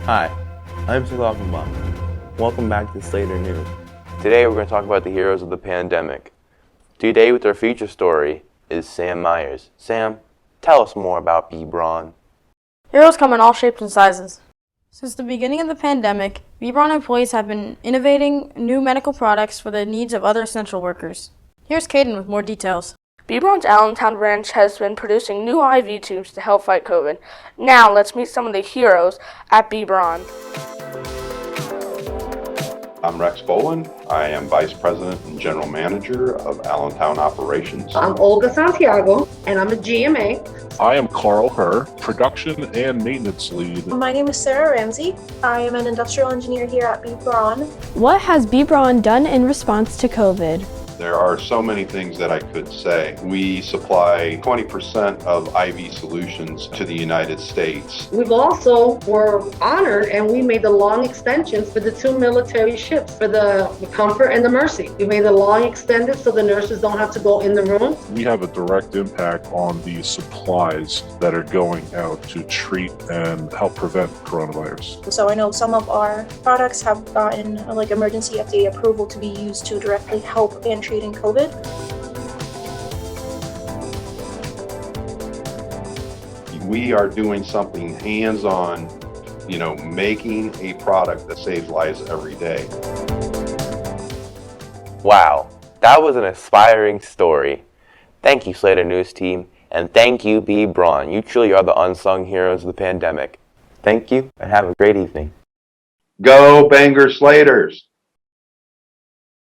Hi, I'm Salakamba. Welcome back to Slater News. Today we're going to talk about the heroes of the pandemic. Today with our feature story is Sam Myers. Sam, tell us more about B. Braun. Heroes come in all shapes and sizes. Since the beginning of the pandemic, B. Braun employees have been innovating new medical products for the needs of other essential workers. Here's Caden with more details. B. Braun's Allentown branch has been producing new IV tubes to help fight COVID. Now let's meet some of the heroes at B. Braun. I'm Rex Boland. I am Vice President and General Manager of Allentown Operations. I'm Olga Santiago, and I'm a GMA. I am Carl Herr, Production and Maintenance Lead. My name is Sarah Ramsey. I am an industrial engineer here at B. Braun. What has B. Braun done in response to COVID? There are so many things that I could say. We supply 20% of IV solutions to the United States. We've also were honored, and we made the long extensions for the 2 military ships, for the Comfort and the Mercy. We made the long extended so the nurses don't have to go in the room. We have a direct impact on the supplies that are going out to treat and help prevent coronavirus. So I know some of our products have gotten emergency FDA approval to be used to directly help in treating COVID. We are doing something hands-on, making a product that saves lives every day. Wow, that was an inspiring story. Thank you, Slater News team, and thank you, B. Braun. You truly are the unsung heroes of the pandemic. Thank you, and have a great evening. Go Bangor Slaters!